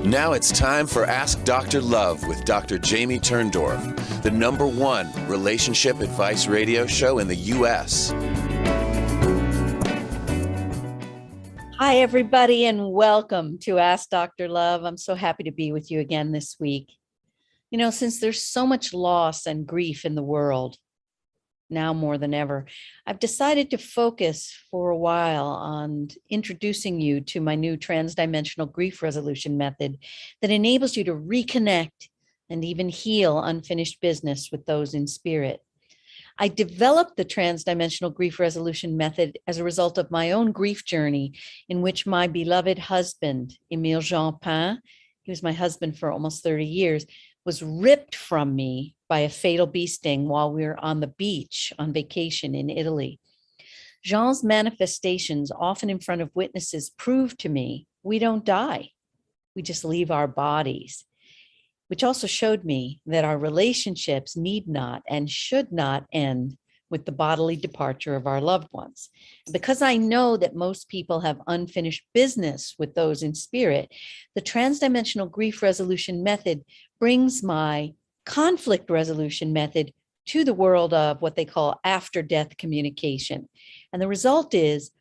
Now it's time for Ask Dr. Love with Dr. Jamie Turndorf, the #1 relationship advice radio show in the U.S. Hi, everybody, and welcome to Ask Dr. Love. I'm so happy to be with you again this week. You know, since there's so much loss and grief in the world, now more than ever, I've decided to focus for a while on introducing you to my new transdimensional grief resolution method that enables you to reconnect and even heal unfinished business with those in spirit. I developed the transdimensional grief resolution method as a result of my own grief journey, in which my beloved husband, Emile Jean Pain, he was my husband for almost 30 years, was ripped from me by a fatal bee sting while we were on the beach on vacation in Italy. Jean's manifestations, often in front of witnesses, proved to me we don't die. We just leave our bodies, which also showed me that our relationships need not and should not end with the bodily departure of our loved ones. Because I know that most people have unfinished business with those in spirit, the transdimensional grief resolution method brings my conflict resolution method to the world of what they call after-death communication. And the result is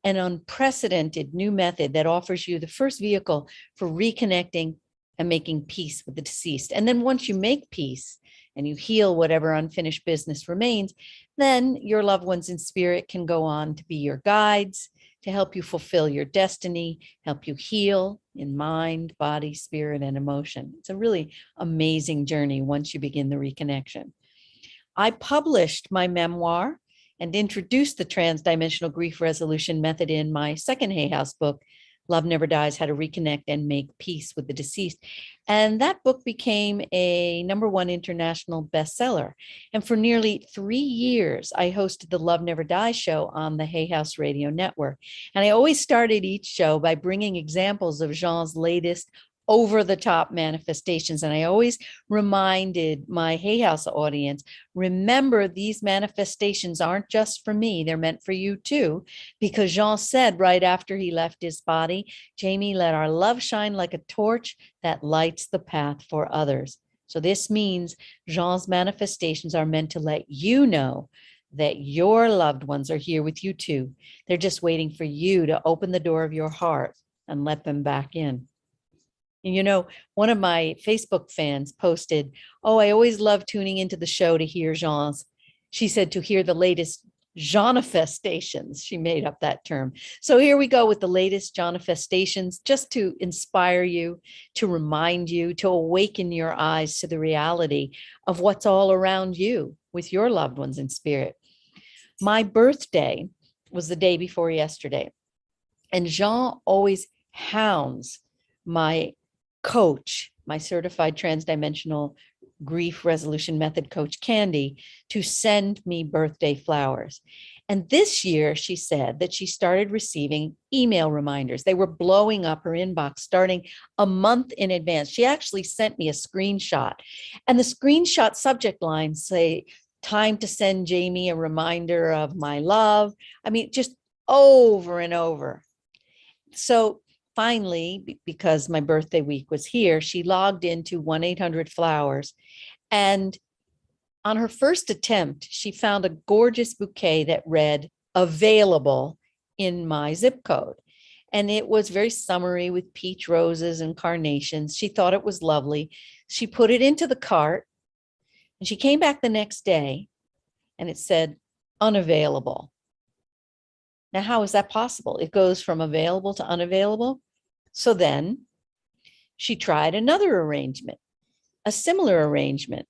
an unprecedented new method that offers you the first vehicle for reconnecting and making peace with the deceased. And then once you make peace and you heal whatever unfinished business remains, then your loved ones in spirit can go on to be your guides, to help you fulfill your destiny, help you heal in mind, body, spirit, and emotion. It's a really amazing journey once you begin the reconnection. I published my memoir and introduced the transdimensional grief resolution method in my second Hay House book, Love Never Dies, How to Reconnect and Make Peace with the Deceased. And that book became a #1 international bestseller. And for nearly 3 years, I hosted the Love Never Dies show on the Hay House Radio Network. And I always started each show by bringing examples of Jean's latest over-the-top manifestations. And I always reminded my Hay House audience, remember, these manifestations aren't just for me, they're meant for you too. Because Jean said right after he left his body, Jamie, let our love shine like a torch that lights the path for others. So this means Jean's manifestations are meant to let you know that your loved ones are here with you too. They're just waiting for you to open the door of your heart and let them back in. And you know, one of my Facebook fans posted, "Oh, I always love tuning into the show to hear Jean's." She said to hear the latest Jeanifestations. She made up that term. So here we go with the latest Jeanifestations, just to inspire you, to remind you, to awaken your eyes to the reality of what's all around you with your loved ones in spirit. My birthday was the day before yesterday, and Jean always hounds my coach, my certified transdimensional grief resolution method coach, Candy, to send me birthday flowers. And this year, she said that she started receiving email reminders. They were blowing up her inbox starting a month in advance. She actually sent me a screenshot, and the screenshot subject lines say, "Time to send Jamie a reminder of my love." I mean, just over and over. So finally, because my birthday week was here, she logged into 1-800-Flowers. And on her first attempt, she found a gorgeous bouquet that read "available" in my zip code. And it was very summery with peach roses and carnations. She thought it was lovely. She put it into the cart, and she came back the next day and it said "unavailable." Now, how is that possible? It goes from available to unavailable. So then she tried another arrangement, a similar arrangement,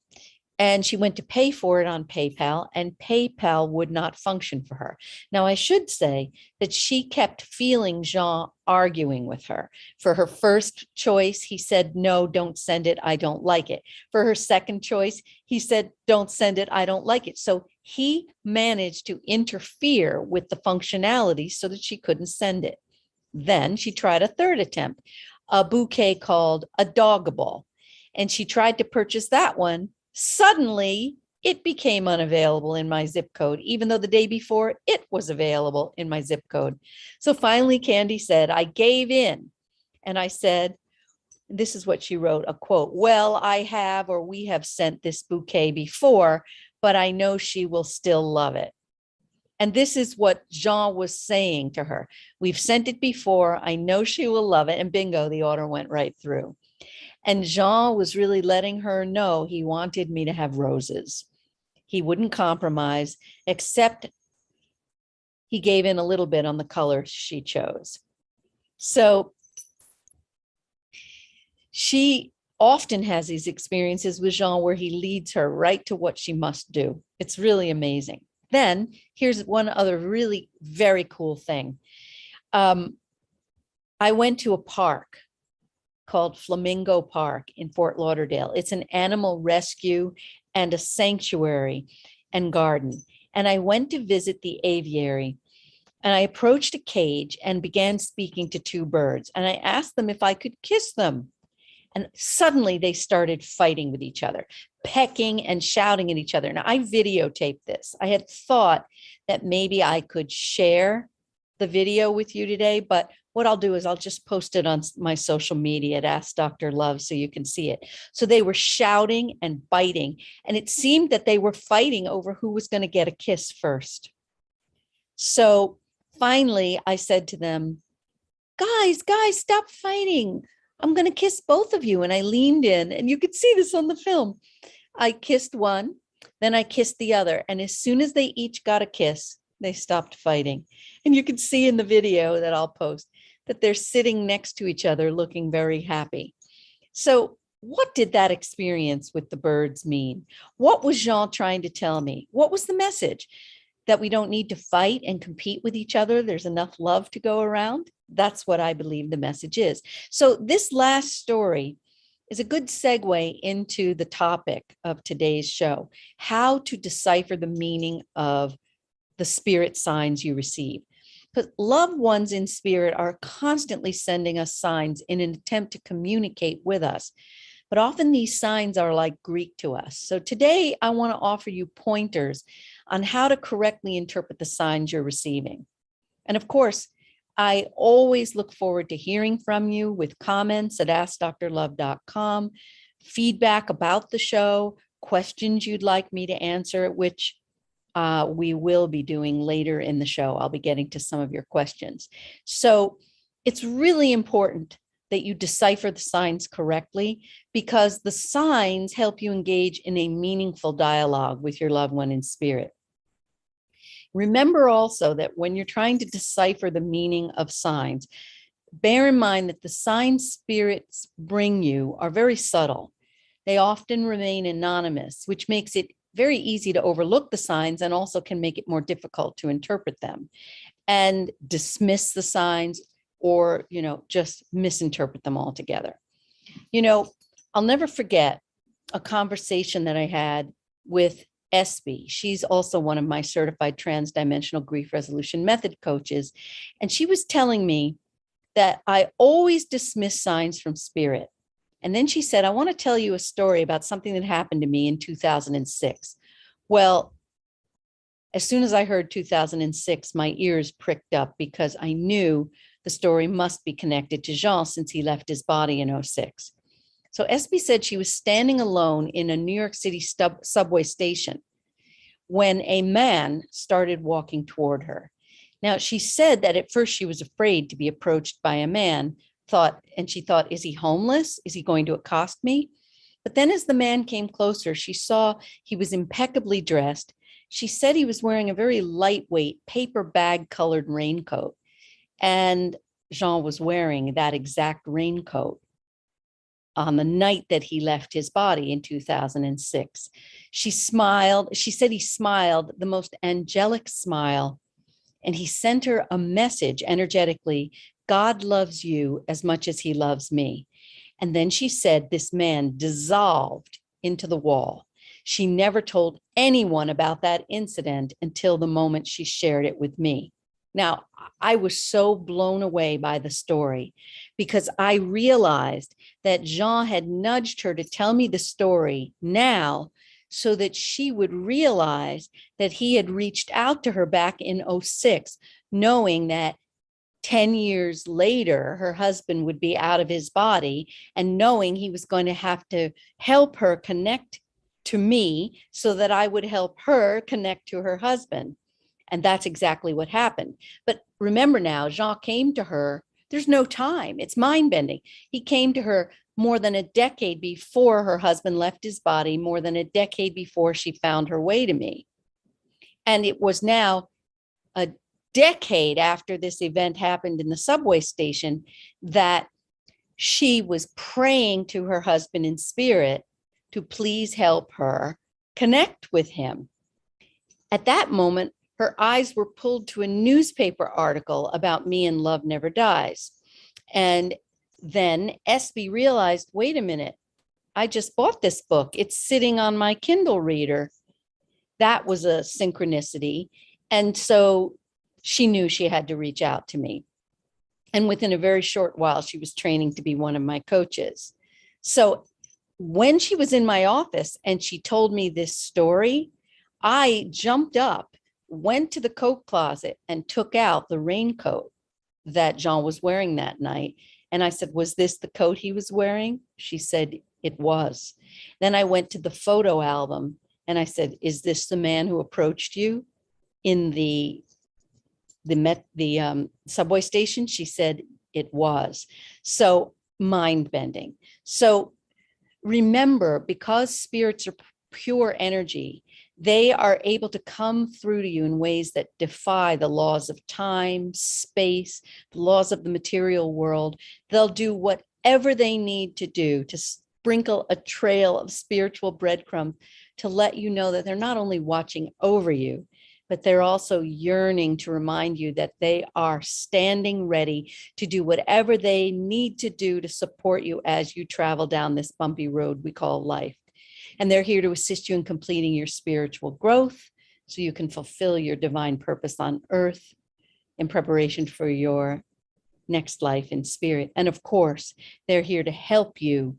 and she went to pay for it on PayPal, and PayPal would not function for her. Now, I should say that she kept feeling Jean arguing with her. For her first choice, he said, "No, don't send it. I don't like it." For her second choice, he said, "Don't send it. I don't like it." So he managed to interfere with the functionality so that she couldn't send it. Then she tried a third attempt, a bouquet called a Doggable, and she tried to purchase that one. Suddenly, it became unavailable in my zip code, even though the day before it was available in my zip code. So finally, Candy said, I gave in, and I said, This is what she wrote, a quote, "Well, I have or we have sent this bouquet before, but I know she will still love it." And this is what Jean was saying to her. We've sent it before. I know she will love it. And bingo, the order went right through. And Jean was really letting her know he wanted me to have roses. He wouldn't compromise, except he gave in a little bit on the color she chose. So she often has these experiences with Jean where he leads her right to what she must do. It's really amazing. Then here's one other really very cool thing. I went to a park called Flamingo Park in Fort Lauderdale. It's an animal rescue and a sanctuary and garden. And I went to visit the aviary, and I approached a cage and began speaking to two birds. And I asked them if I could kiss them. And suddenly they started fighting with each other, pecking and shouting at each other. Now, I videotaped this. I had thought that maybe I could share the video with you today, but what I'll do is I'll just post it on my social media at Ask Dr. Love so you can see it. So they were shouting and biting, and it seemed that they were fighting over who was going to get a kiss first. So finally, I said to them, guys, stop fighting. I'm going to kiss both of you. And I leaned in, and you could see this on the film. I kissed one, then I kissed the other. And as soon as they each got a kiss, they stopped fighting. And you can see in the video that I'll post that they're sitting next to each other looking very happy. So what did that experience with the birds mean? What was Jean trying to tell me? What was the message? That we don't need to fight and compete with each other. There's enough love to go around. That's what I believe the message is. So this last story is a good segue into the topic of today's show, how to decipher the meaning of the spirit signs you receive. Because loved ones in spirit are constantly sending us signs in an attempt to communicate with us. But often these signs are like Greek to us. So today I want to offer you pointers on how to correctly interpret the signs you're receiving. And of course, I always look forward to hearing from you with comments at AskDrLove.com, feedback about the show, questions you'd like me to answer, which we will be doing later in the show. I'll be getting to some of your questions. So it's really important that you decipher the signs correctly, because the signs help you engage in a meaningful dialogue with your loved one in spirit. Remember also that when you're trying to decipher the meaning of signs, bear in mind that the signs spirits bring you are very subtle. They often remain anonymous, which makes it very easy to overlook the signs and also can make it more difficult to interpret them and dismiss the signs, or, just misinterpret them altogether. I'll never forget a conversation that I had with Espy. She's also one of my certified transdimensional grief resolution method coaches. And she was telling me that I always dismiss signs from spirit. And then she said, I want to tell you a story about something that happened to me in 2006. Well, as soon as I heard 2006, my ears pricked up, because I knew the story must be connected to Jean since he left his body in 2006. So Espy said she was standing alone in a New York City subway station when a man started walking toward her. Now, she said that at first she was afraid to be approached by a man, she thought, is he homeless? Is he going to accost me? But then as the man came closer, she saw he was impeccably dressed. She said he was wearing a very lightweight paper bag colored raincoat. And Jean was wearing that exact raincoat on the night that he left his body in 2006. She smiled. She said he smiled the most angelic smile. And he sent her a message energetically: God loves you as much as he loves me. And then she said this man dissolved into the wall. She never told anyone about that incident until the moment she shared it with me. Now, I was so blown away by the story, because I realized that Jean had nudged her to tell me the story now so that she would realize that he had reached out to her back in 2006, knowing that 10 years later, her husband would be out of his body, and knowing he was going to have to help her connect to me so that I would help her connect to her husband. And that's exactly what happened. But remember now, Jean came to her. There's no time. It's mind bending. He came to her more than a decade before her husband left his body, more than a decade before she found her way to me. And it was now a decade after this event happened in the subway station that she was praying to her husband in spirit to please help her connect with him. At that moment, her eyes were pulled to a newspaper article about me and Love Never Dies. And then SB realized, wait a minute, I just bought this book. It's sitting on my Kindle reader. That was a synchronicity. And so she knew she had to reach out to me. And within a very short while, she was training to be one of my coaches. So when she was in my office and she told me this story, I jumped up, went to the coat closet and took out the raincoat that Jean was wearing that night. And I said, was this the coat he was wearing? She said, it was. Then I went to the photo album and I said, is this the man who approached you in the subway station? She said, it was. So mind bending. So remember, because spirits are pure energy, they are able to come through to you in ways that defy the laws of time, space, the laws of the material world. They'll do whatever they need to do to sprinkle a trail of spiritual breadcrumbs to let you know that they're not only watching over you, but they're also yearning to remind you that they are standing ready to do whatever they need to do to support you as you travel down this bumpy road we call life. And they're here to assist you in completing your spiritual growth so you can fulfill your divine purpose on earth in preparation for your next life in spirit. And of course, they're here to help you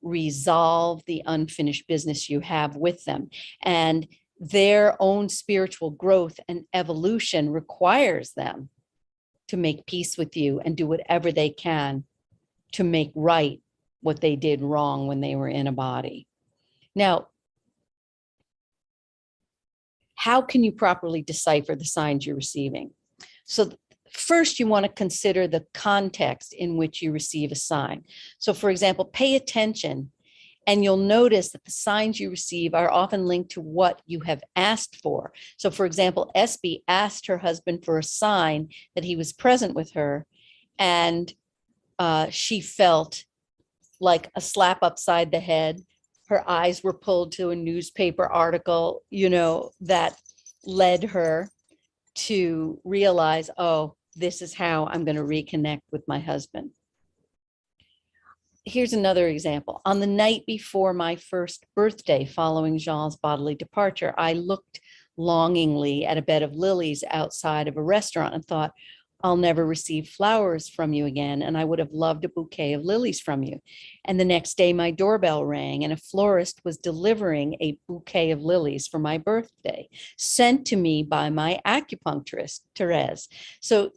resolve the unfinished business you have with them. And their own spiritual growth and evolution requires them to make peace with you and do whatever they can to make right what they did wrong when they were in a body. Now, how can you properly decipher the signs you're receiving? So first, you want to consider the context in which you receive a sign. So for example, pay attention and you'll notice that the signs you receive are often linked to what you have asked for. So for example, SB asked her husband for a sign that he was present with her, and she felt like a slap upside the head. Her eyes were pulled to a newspaper article, that led her to realize, oh, this is how I'm going to reconnect with my husband. Here's another example. On the night before my first birthday following Jean's bodily departure, I looked longingly at a bed of lilies outside of a restaurant and thought, I'll never receive flowers from you again, and I would have loved a bouquet of lilies from you. And the next day, my doorbell rang, and a florist was delivering a bouquet of lilies for my birthday, sent to me by my acupuncturist, Teresa. So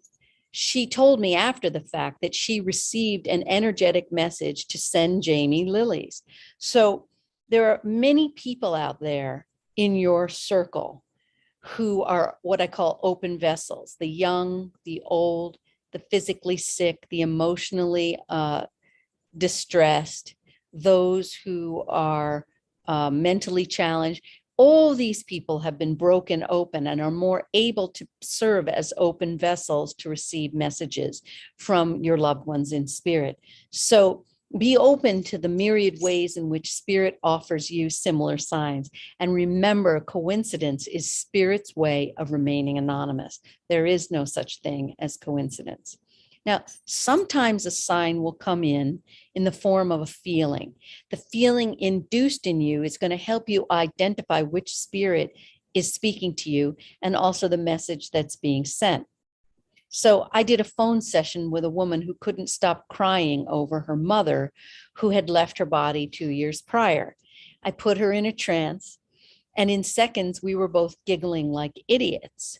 she told me after the fact that she received an energetic message to send Jamie lilies. So there are many people out there in your circle who are what I call open vessels, the young, the old, the physically sick, the emotionally distressed, those who are mentally challenged. All these people have been broken open and are more able to serve as open vessels to receive messages from your loved ones in spirit. So be open to the myriad ways in which spirit offers you similar signs. And remember, coincidence is spirit's way of remaining anonymous. There is no such thing as coincidence. Now, sometimes a sign will come in the form of a feeling. The feeling induced in you is going to help you identify which spirit is speaking to you and also the message that's being sent. So I did a phone session with a woman who couldn't stop crying over her mother who had left her body 2 years prior. I put her in a trance, and in seconds, we were both giggling like idiots.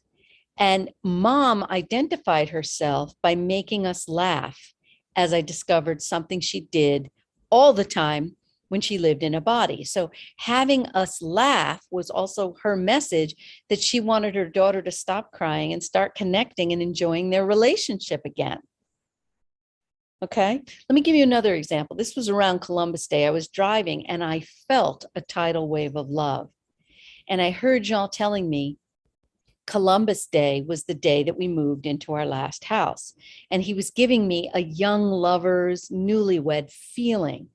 And mom identified herself by making us laugh, as I discovered something she did all the time when she lived in a body. So having us laugh was also her message that she wanted her daughter to stop crying and start connecting and enjoying their relationship again. Okay, let me give you another example. This was around Columbus Day. I was driving and I felt a tidal wave of love. And I heard Jean telling me Columbus Day was the day that we moved into our last house. And he was giving me a young lover's newlywed feeling.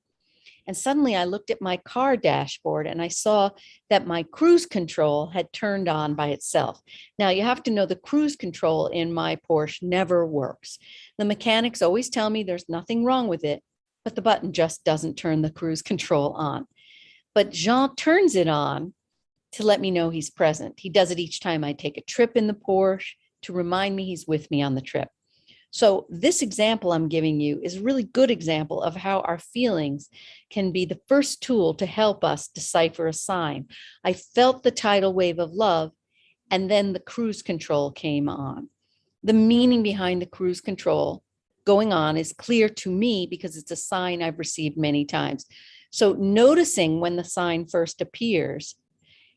And suddenly I looked at my car dashboard and I saw that my cruise control had turned on by itself. Now you have to know the cruise control in my Porsche never works. The mechanics always tell me there's nothing wrong with it, but the button just doesn't turn the cruise control on. But Jean turns it on to let me know he's present. He does it each time I take a trip in the Porsche to remind me he's with me on the trip. So this example I'm giving you is a really good example of how our feelings can be the first tool to help us decipher a sign. I felt the tidal wave of love, and then the cruise control came on. The meaning behind the cruise control going on is clear to me because it's a sign I've received many times. So noticing when the sign first appears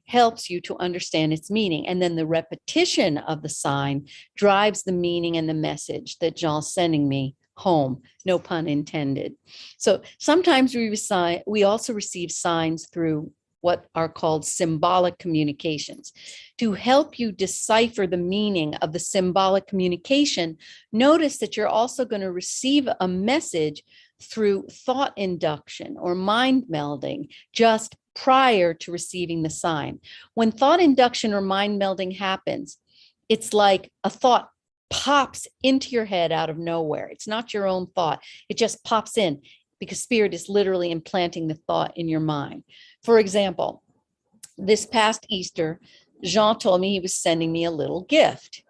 helps you to understand its meaning. And then the repetition of the sign drives the meaning and the message that Jean's sending me home, no pun intended. So sometimes we also receive signs through what are called symbolic communications. To help you decipher the meaning of the symbolic communication, notice that you're also going to receive a message through thought induction or mind melding just prior to receiving the sign. When thought induction or mind melding happens, it's like a thought pops into your head out of nowhere. It's not your own thought. It just pops in because spirit is literally implanting the thought in your mind. For example, this past Easter, Jean told me he was sending me a little gift.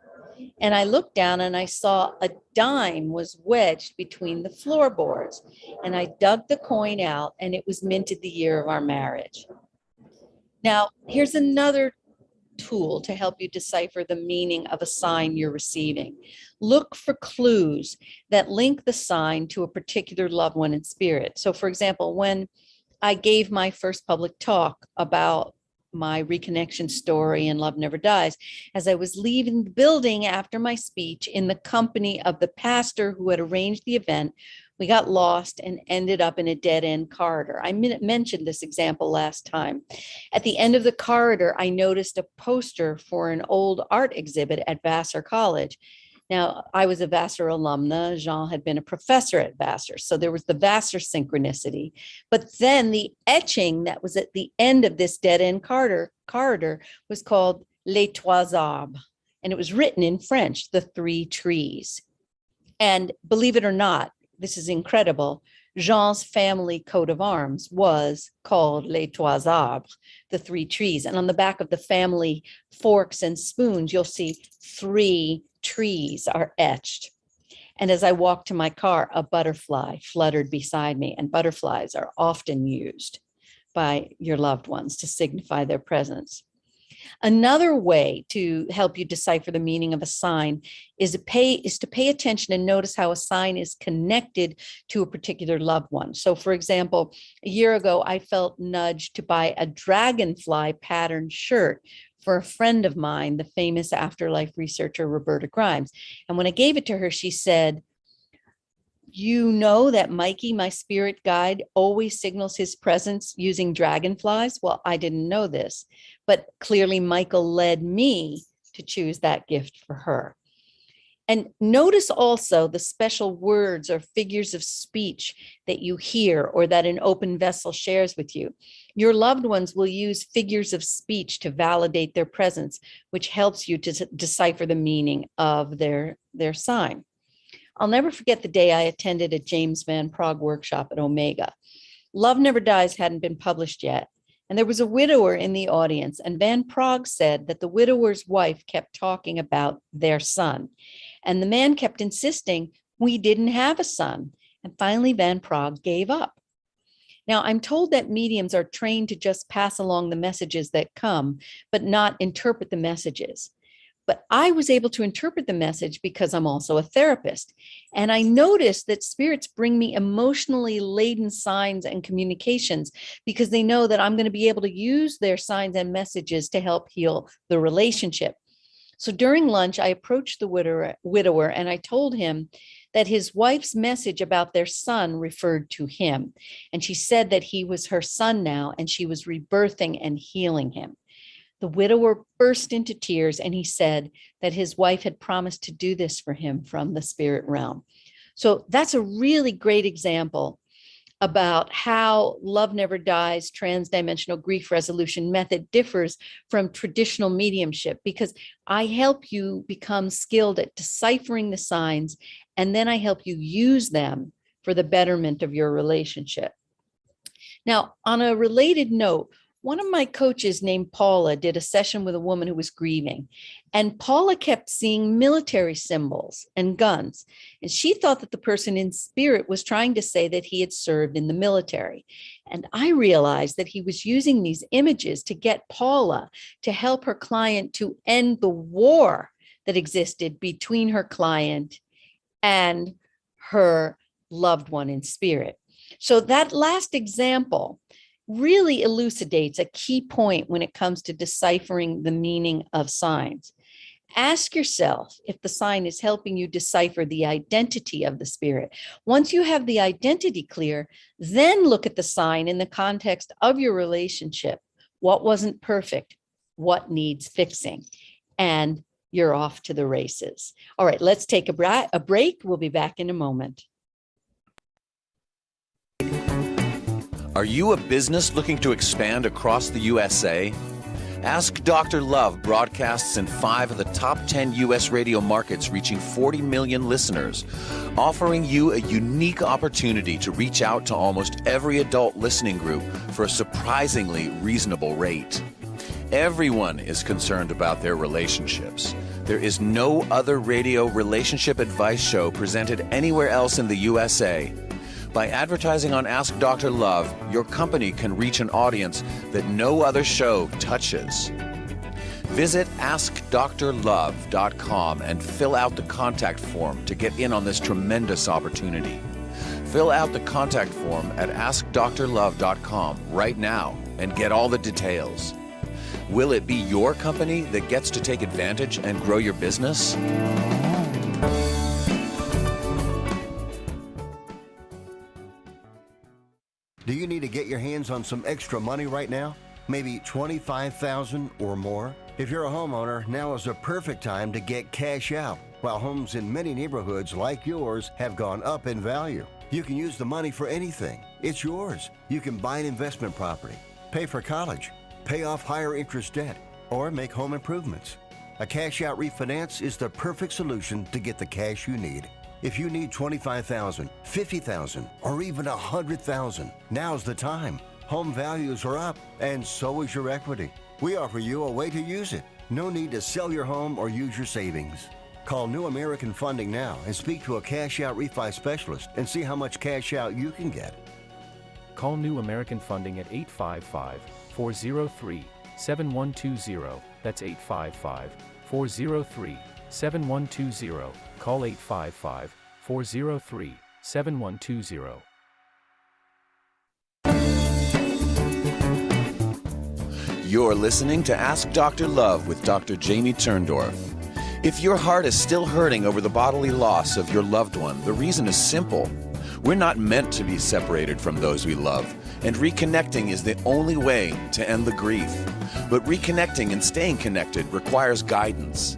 And I looked down and I saw a dime was wedged between the floorboards. And I dug the coin out and it was minted the year of our marriage. Now, here's another tool to help you decipher the meaning of a sign you're receiving. Look for clues that link the sign to a particular loved one in spirit. So, for example, when I gave my first public talk about my reconnection story and Love Never Dies, as I was leaving the building after my speech in the company of the pastor who had arranged the event, we got lost and ended up in a dead-end corridor. I mentioned this example last time. At the end of the corridor, I noticed a poster for an old art exhibit at Vassar College. Now, I was a Vassar alumna. Jean had been a professor at Vassar. So there was the Vassar synchronicity. But then the etching that was at the end of this dead-end corridor was called Les Trois Arbres. And it was written in French, the three trees. And believe it or not, this is incredible, Jean's family coat of arms was called Les Trois Arbres, the three trees. And on the back of the family forks and spoons, you'll see three trees are etched. And as I walked to my car, a butterfly fluttered beside me, and butterflies are often used by your loved ones to signify their presence. Another way to help you decipher the meaning of a sign is to pay attention and notice how a sign is connected to a particular loved one. So, for example, a year ago, I felt nudged to buy a dragonfly patterned shirt for a friend of mine, the famous afterlife researcher, Roberta Grimes. And when I gave it to her, she said, "You know that Mikey, my spirit guide, always signals his presence using dragonflies?" Well, I didn't know this, but clearly Michael led me to choose that gift for her. And notice also the special words or figures of speech that you hear or that an open vessel shares with you. Your loved ones will use figures of speech to validate their presence, which helps you to decipher the meaning of their sign. I'll never forget the day I attended a James Van Praagh workshop at Omega. Love Never Dies hadn't been published yet, and there was a widower in the audience, and Van Praagh said that the widower's wife kept talking about their son, and the man kept insisting we didn't have a son, and finally Van Praagh gave up. Now, I'm told that mediums are trained to just pass along the messages that come, but not interpret the messages. But I was able to interpret the message because I'm also a therapist. And I noticed that spirits bring me emotionally laden signs and communications because they know that I'm going to be able to use their signs and messages to help heal the relationship. So during lunch, I approached the widower and I told him that his wife's message about their son referred to him. And she said that he was her son now and she was rebirthing and healing him. The widower burst into tears and he said that his wife had promised to do this for him from the spirit realm. So that's a really great example about how Love Never Dies transdimensional grief resolution method differs from traditional mediumship, because I help you become skilled at deciphering the signs, and then I help you use them for the betterment of your relationship. Now, on a related note, one of my coaches named Paula did a session with a woman who was grieving, and Paula kept seeing military symbols and guns. And she thought that the person in spirit was trying to say that he had served in the military. And I realized that he was using these images to get Paula to help her client to end the war that existed between her client and her loved one in spirit. So that last example really elucidates a key point when it comes to deciphering the meaning of signs. Ask yourself if the sign is helping you decipher the identity of the spirit. Once you have the identity clear, then look at the sign in the context of your relationship. What wasn't perfect? What needs fixing? And you're off to the races. All right, let's take a break. We'll be back in a moment. Are you a business looking to expand across the USA? Ask Dr. Love broadcasts in 5 of the top 10 U.S. radio markets, reaching 40 million listeners, offering you a unique opportunity to reach out to almost every adult listening group for a surprisingly reasonable rate. Everyone is concerned about their relationships. There is no other radio relationship advice show presented anywhere else in the USA. By advertising on Ask Dr. Love, your company can reach an audience that no other show touches. Visit AskDrLove.com and fill out the contact form to get in on this tremendous opportunity. Fill out the contact form at AskDrLove.com right now and get all the details. Will it be your company that gets to take advantage and grow your business? Do you need to get your hands on some extra money right now? Maybe $25,000 or more? If you're a homeowner, now is a perfect time to get cash out. While homes in many neighborhoods like yours have gone up in value, you can use the money for anything. It's yours. You can buy an investment property, pay for college, pay off higher interest debt, or make home improvements. A cash out refinance is the perfect solution to get the cash you need. If you need $25,000, $50,000, or even $100,000, now's the time. Home values are up, and so is your equity. We offer you a way to use it. No need to sell your home or use your savings. Call New American Funding now and speak to a cash out refi specialist and see how much cash out you can get. Call New American Funding at 855-403-7120. That's 855-403-7120. Call 855-403-7120. You're listening to Ask Dr. Love with Dr. Jamie Turndorf. If your heart is still hurting over the bodily loss of your loved one, the reason is simple. We're not meant to be separated from those we love, and reconnecting is the only way to end the grief. But reconnecting and staying connected requires guidance.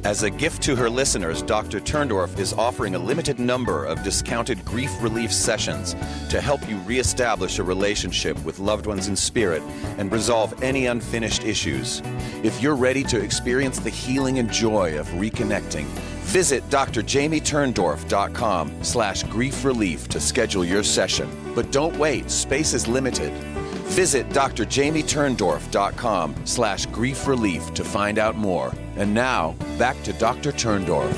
As a gift to her listeners, Dr. Turndorf is offering a limited number of discounted grief relief sessions to help you reestablish a relationship with loved ones in spirit and resolve any unfinished issues. If you're ready to experience the healing and joy of reconnecting, visit drjamieturndorf.com/grief relief to schedule your session. But don't wait, space is limited. Visit drjamieturndorf.com/grief relief to find out more. And now, back to Dr. Turndorf.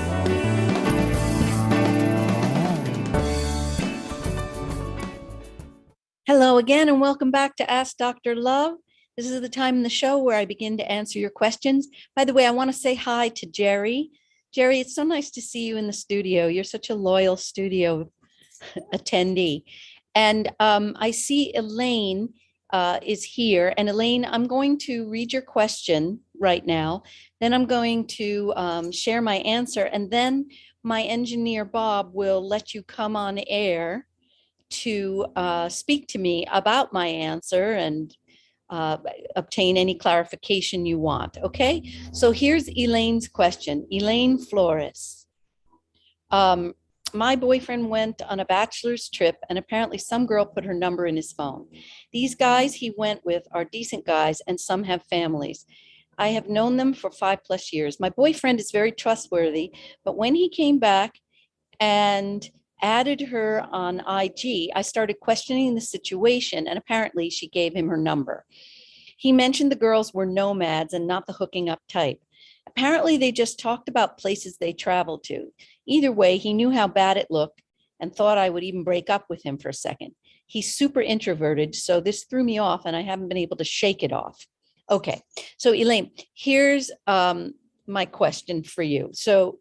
Hello again, and welcome back to Ask Dr. Love. This is the time in the show where I begin to answer your questions. By the way, I want to say hi to Jerry. Jerry, it's so nice to see you in the studio. You're such a loyal studio attendee. And I see Elaine is here. And Elaine, I'm going to read your question right now. Then I'm going to share my answer. And then my engineer, Bob, will let you come on air to speak to me about my answer and obtain any clarification you want. Okay, so here's Elaine's question. Elaine Flores. My boyfriend went on a bachelor's trip and apparently some girl put her number in his phone. These guys he went with are decent guys and some have families. I have known them for 5+ years. My boyfriend is very trustworthy, but when he came back and added her on IG, I started questioning the situation, and apparently she gave him her number. He mentioned the girls were nomads and not the hooking up type. Apparently, they just talked about places they traveled to. Either way, he knew how bad it looked and thought I would even break up with him for a second. He's super introverted, so this threw me off and I haven't been able to shake it off. Okay, so Elaine, here's my question for you. So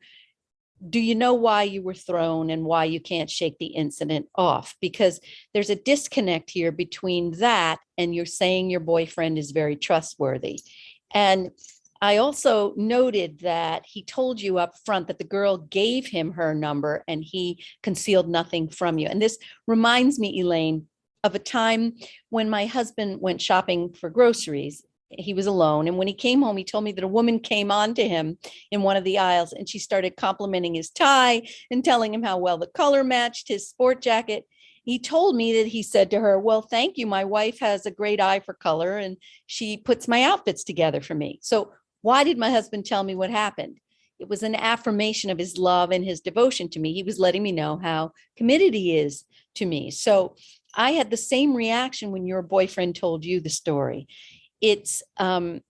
do you know why you were thrown and why you can't shake the incident off? Because there's a disconnect here between that and you're saying your boyfriend is very trustworthy. And I also noted that he told you up front that the girl gave him her number and he concealed nothing from you. And this reminds me, Elaine, of a time when my husband went shopping for groceries. He was alone. And when he came home, he told me that a woman came on to him in one of the aisles and she started complimenting his tie and telling him how well the color matched his sport jacket. He told me that he said to her, well, thank you. My wife has a great eye for color and she puts my outfits together for me. So why did my husband tell me what happened? It was an affirmation of his love and his devotion to me. He was letting me know how committed he is to me. So I had the same reaction when your boyfriend told you the story. It's because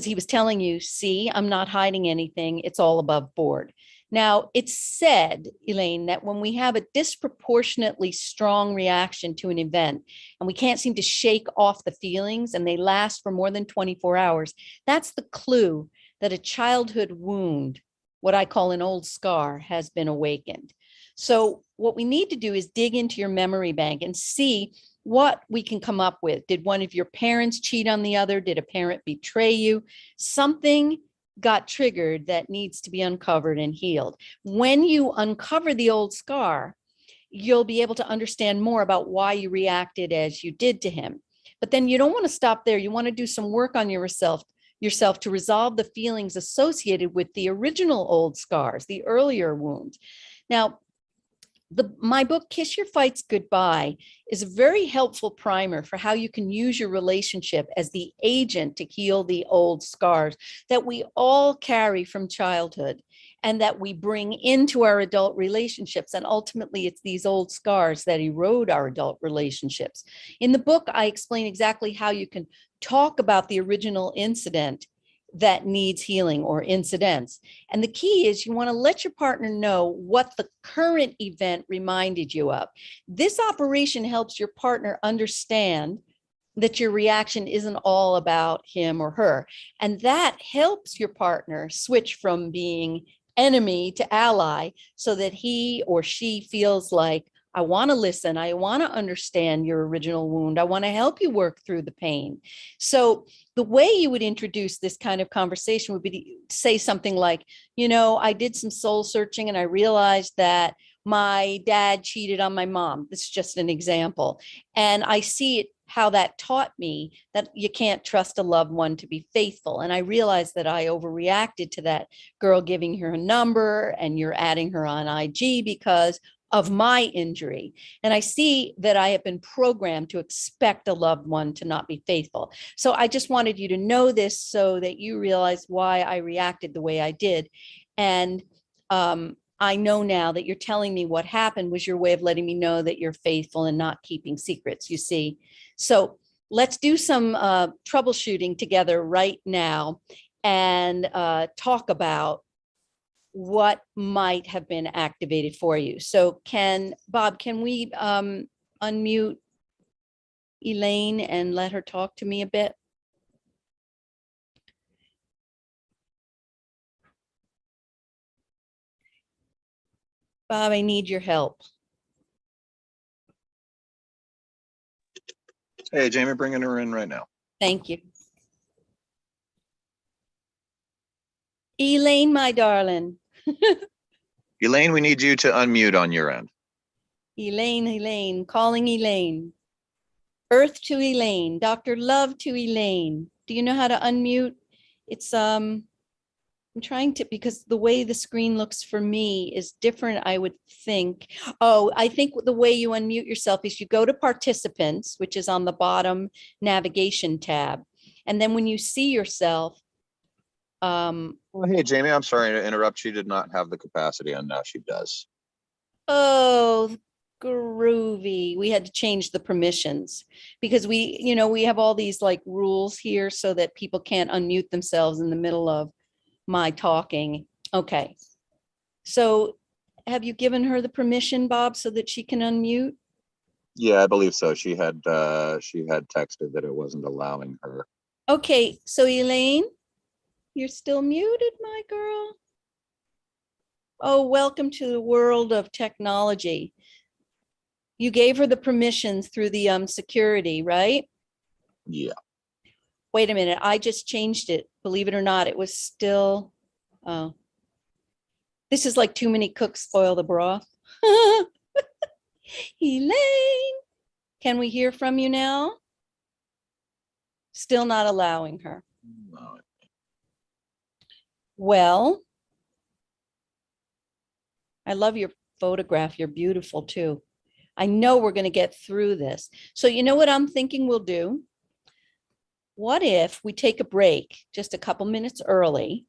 he was telling you, see, I'm not hiding anything. It's all above board. Now, it's said, Elaine, that when we have a disproportionately strong reaction to an event and we can't seem to shake off the feelings and they last for more than 24 hours, that's the clue that a childhood wound, what I call an old scar, has been awakened. So what we need to do is dig into your memory bank and see what we can come up with. Did one of your parents cheat on the other? Did a parent betray you? Something got triggered that needs to be uncovered and healed. When you uncover the old scar, you'll be able to understand more about why you reacted as you did to him. But then you don't want to stop there. You want to do some work on yourself to resolve the feelings associated with the original old scars, the earlier wounds. Now, my book, Kiss Your Fights Goodbye, is a very helpful primer for how you can use your relationship as the agent to heal the old scars that we all carry from childhood and that we bring into our adult relationships. And ultimately, it's these old scars that erode our adult relationships. In the book, I explain exactly how you can talk about the original incident that needs healing or incidents. And the key is you want to let your partner know what the current event reminded you of. This operation helps your partner understand that your reaction isn't all about him or her. And that helps your partner switch from being enemy to ally so that he or she feels like, I want to listen. I want to understand your original wound. I want to help you work through the pain. So the way you would introduce this kind of conversation would be to say something like, you know, I did some soul searching and I realized that my dad cheated on my mom. This is just an example. And I see it, how that taught me that you can't trust a loved one to be faithful. And I realized that I overreacted to that girl giving her a number and you're adding her on IG because of my injury. And I see that I have been programmed to expect a loved one to not be faithful. So I just wanted you to know this so that you realize why I reacted the way I did. And I know now that you're telling me what happened was your way of letting me know that you're faithful and not keeping secrets, you see. So let's do some troubleshooting together right now and talk about what might have been activated for you. So Bob, can we unmute Elaine and let her talk to me a bit? Bob, I need your help. Hey, Jamie, bringing her in right now. Thank you. Elaine, my darling. Elaine, we need you to unmute on your end. Elaine, calling Elaine. Earth to Elaine, Dr. Love to Elaine. Do you know how to unmute? It's, I'm trying to, because the way the screen looks for me is different, I would think. Oh, I think the way you unmute yourself is you go to participants, which is on the bottom navigation tab. And then when you see yourself, Well, hey, Jamie, I'm sorry to interrupt. She did not have the capacity, and now she does. oh, groovy. We had to change the permissions because we have all these like rules here so that people can't unmute themselves in the middle of my talking. Okay. So have you given her the permission, Bob, so that she can unmute? Yeah, I believe so. She had texted that it wasn't allowing her. Okay. So Elaine, you're still muted, my girl. Oh, welcome to the world of technology. You gave her the permissions through the security, right? Yeah. Wait a minute, I just changed it. Believe it or not, it was still, oh. This is like too many cooks spoil the broth. Elaine, can we hear from you now? Still not allowing her. No. Well, I love your photograph. You're beautiful too. I know we're going to get through this. So you know what I'm thinking we'll do? What if we take a break just a couple minutes early,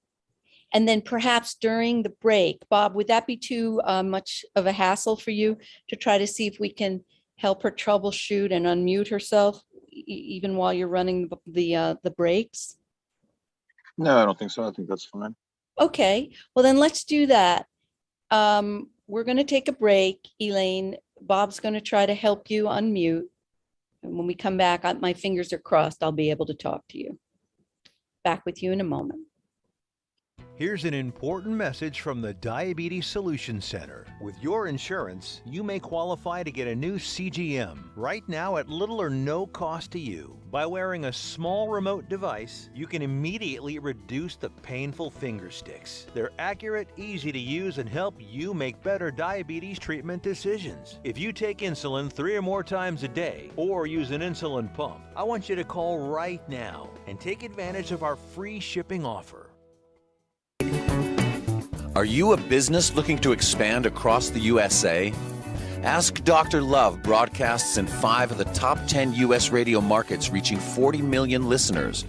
and then perhaps during the break, Bob, would that be too much of a hassle for you to try to see if we can help her troubleshoot and unmute herself even while you're running the breaks? No, I don't think so. I think that's fine. Okay, well then let's do that. We're going to take a break, Elaine. Bob's going to try to help you unmute. And when we come back, my fingers are crossed, I'll be able to talk to you. Back with you in a moment. Here's an important message from the Diabetes Solution Center. With your insurance, you may qualify to get a new CGM right now at little or no cost to you. By wearing a small remote device, you can immediately reduce the painful finger sticks. They're accurate, easy to use, and help you make better diabetes treatment decisions. If you take insulin 3 or more times a day or use an insulin pump, I want you to call right now and take advantage of our free shipping offer. Are you a business looking to expand across the USA? Ask Dr. Love broadcasts in 5 of the top 10 U.S. radio markets, reaching 40 million listeners,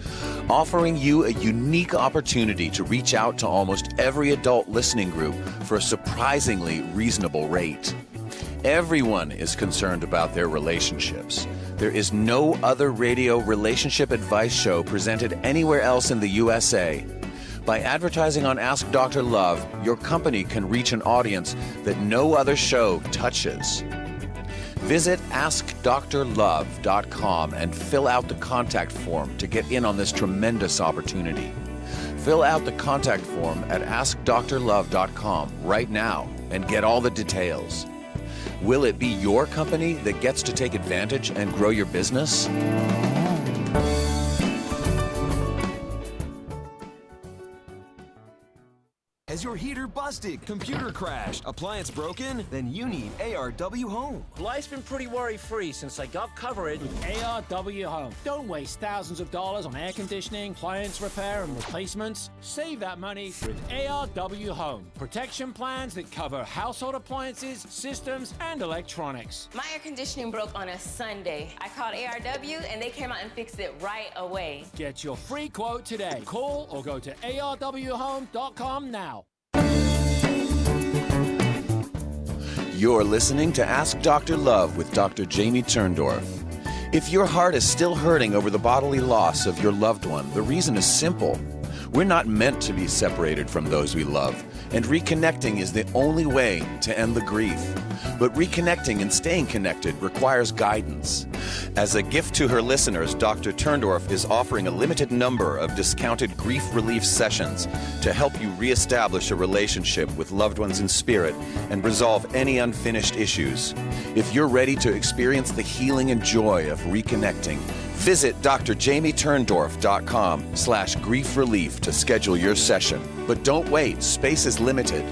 offering you a unique opportunity to reach out to almost every adult listening group for a surprisingly reasonable rate. Everyone is concerned about their relationships. There is no other radio relationship advice show presented anywhere else in the USA. By advertising on Ask Dr. Love, your company can reach an audience that no other show touches. Visit AskDrLove.com and fill out the contact form to get in on this tremendous opportunity. Fill out the contact form at AskDrLove.com right now and get all the details. Will it be your company that gets to take advantage and grow your business? Has your heater busted, computer crashed, appliance broken? Then you need ARW Home. Life's been pretty worry-free since I got covered with ARW Home. Don't waste thousands of dollars on air conditioning, appliance repair, and replacements. Save that money with ARW Home. Protection plans that cover household appliances, systems, and electronics. My air conditioning broke on a Sunday. I called ARW and they came out and fixed it right away. Get your free quote today. Call or go to ARWHome.com now. You're listening to Ask Dr. Love with Dr. Jamie Turndorf. If your heart is still hurting over the bodily loss of your loved one, the reason is simple. We're not meant to be separated from those we love, And reconnecting is the only way to end the grief. But reconnecting and staying connected requires guidance. As a gift to her listeners, Dr. Turndorf is offering a limited number of discounted grief relief sessions to help you reestablish a relationship with loved ones in spirit and resolve any unfinished issues. If you're ready to experience the healing and joy of reconnecting, visit drjamieturndorf.com/grief relief to schedule your session. But don't wait, space is limited.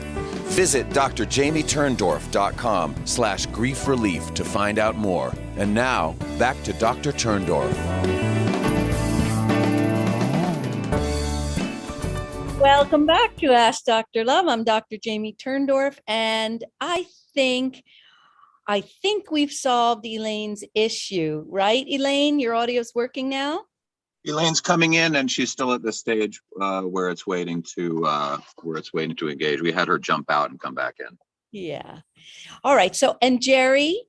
Visit drjamieturndorf.com/grief relief to find out more. And now, back to Dr. Turndorf. Welcome back to Ask Dr. Love. I'm Dr. Jamie Turndorf, and I think we've solved Elaine's issue, right? Elaine, your audio's working now? Elaine's coming in, and she's still at the stage where it's waiting to engage. We had her jump out and come back in. Yeah. All right. So, and Jerry,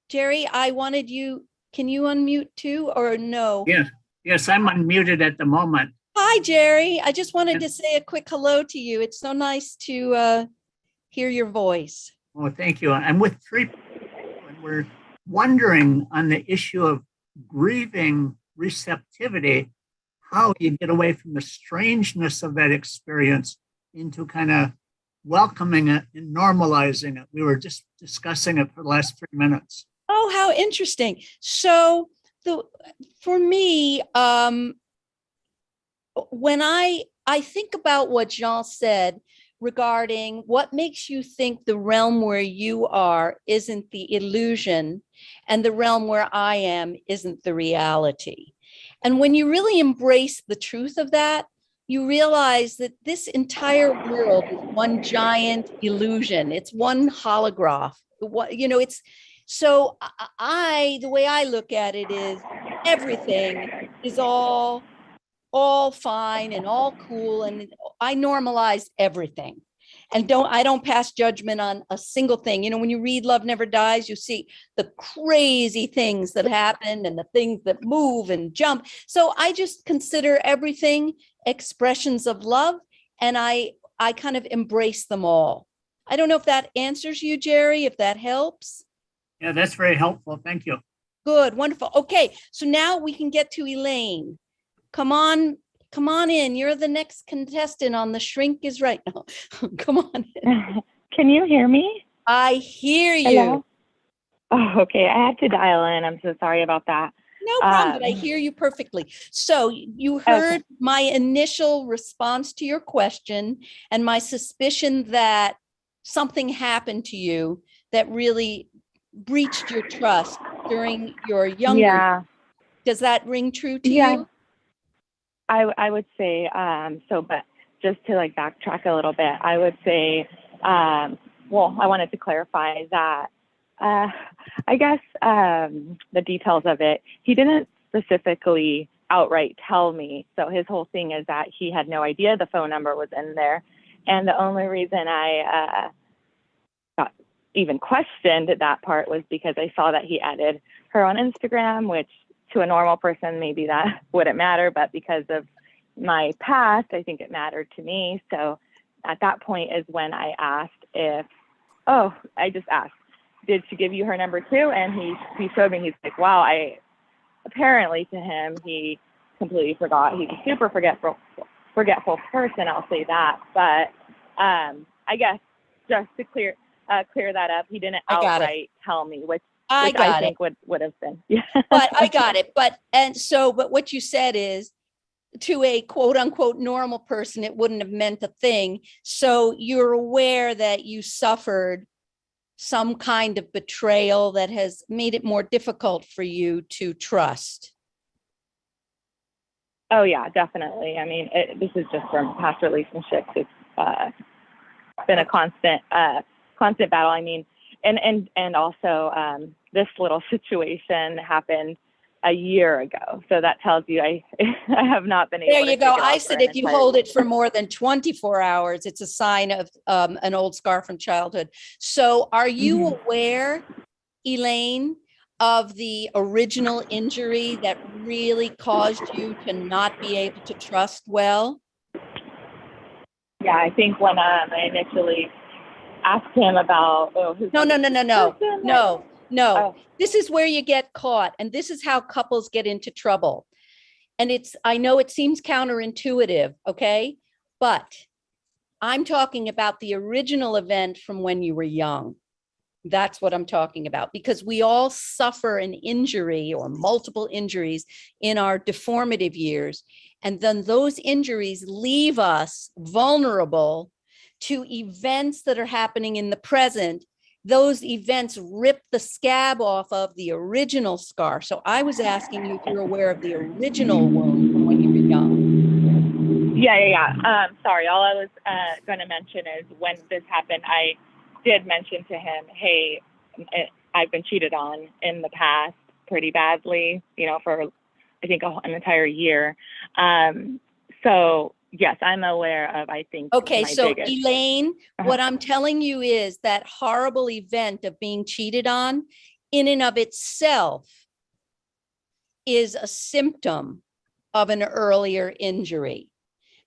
Jerry, I wanted you, can you unmute too, or no? Yes, I'm unmuted at the moment. Hi, Jerry. I just wanted to say a quick hello to you. It's so nice to hear your voice. Oh, thank you. I'm with 3 people, and we're wondering on the issue of grieving receptivity, how you get away from the strangeness of that experience into kind of welcoming it and normalizing it. We were just discussing it for the last 3 minutes. Oh, how interesting. So for me, when I think about what Jean said regarding what makes you think the realm where you are isn't the illusion and the realm where I am isn't the reality. And when you really embrace the truth of that, you realize that this entire world is one giant illusion. It's one holograph. It's so the way I look at it is everything is all fine and all cool, and I normalize everything, and I don't pass judgment on a single thing. When you read Love Never Dies, you see the crazy things that happen and the things that move and jump. So I just consider everything expressions of love, and I kind of embrace them all. I don't know if that answers you, Jerry, if that helps. Yeah, that's very helpful. Thank you. Good, wonderful. Okay, so now we can get to Elaine. Come on in. You're the next contestant on The Shrink is Right now. Come on in. Can you hear me? I hear you. Hello? Oh, okay. I had to dial in. I'm so sorry about that. No problem, but I hear you perfectly. So you heard my initial response to your question and my suspicion that something happened to you that really breached your trust during your younger. Yeah. Does that ring true to you? I would say, but just to backtrack a little bit, I would say, I wanted to clarify that, I guess, the details of it, he didn't specifically outright tell me. So his whole thing is that he had no idea the phone number was in there. And the only reason I got even questioned that part was because I saw that he added her on Instagram, which to a normal person, maybe that wouldn't matter, but because of my past, I think it mattered to me. So at that point is when I asked I just asked, did she give you her number too? And he showed me, he's like, wow, apparently to him, he completely forgot. He's a super forgetful person, I'll say that. But I guess just to clear that up, he didn't outright tell me, which I think would have been. Yeah. But I got it. But what you said is, to a quote unquote normal person, it wouldn't have meant a thing. So you're aware that you suffered some kind of betrayal that has made it more difficult for you to trust. Oh yeah, definitely. I mean, this is just from past relationships. It's been a constant battle. I mean, and also this little situation happened a year ago. So that tells you I have not been able to. There you go. I said if you hold it for more than 24 hours, it's a sign of an old scar from childhood. So are you aware, Elaine, of the original injury that really caused you to not be able to trust well? Yeah, I think when I initially asked him about, No, no, no, no, no, person, no, no. oh, This is where you get caught. And this is how couples get into trouble. And I know it seems counterintuitive, okay? But I'm talking about the original event from when you were young. That's what I'm talking about, because we all suffer an injury or multiple injuries in our deformative years. And then those injuries leave us vulnerable to events that are happening in the present. Those events rip the scab off of the original scar. So I was asking you if you're aware of the original wound from when you were young. Yeah. Sorry, all I was going to mention is when this happened, I did mention to him, hey, I've been cheated on in the past pretty badly, for I think an entire year. So yes, I'm aware of, I think. Okay, my so biggest. Elaine, what I'm telling you is that horrible event of being cheated on in and of itself is a symptom of an earlier injury.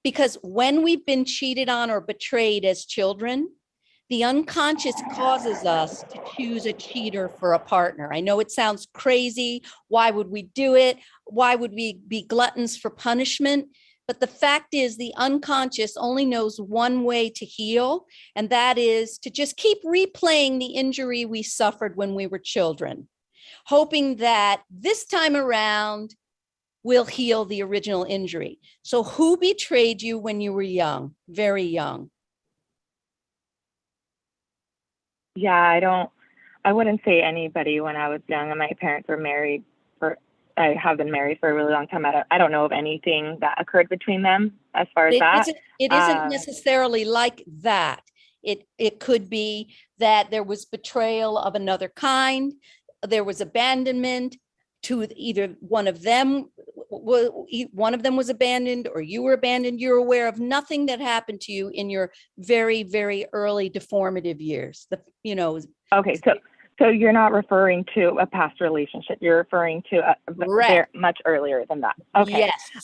Because when we've been cheated on or betrayed as children, the unconscious causes us to choose a cheater for a partner. I know it sounds crazy. Why would we do it? Why would we be gluttons for punishment? But the fact is, the unconscious only knows one way to heal, and that is to just keep replaying the injury we suffered when we were children, hoping that this time around we'll heal the original injury. So who betrayed you when you were young, very young? Yeah, I wouldn't say anybody when I was young, and my parents were married I have been married for a really long time. I don't know of anything that occurred between them as far as that. It isn't necessarily like that. It could be that there was betrayal of another kind. There was abandonment to either one of them was abandoned or you were abandoned. You're aware of nothing that happened to you in your very, very early deformative years. Okay, so you're not referring to a past relationship. You're referring to much earlier than that. Okay. Yes.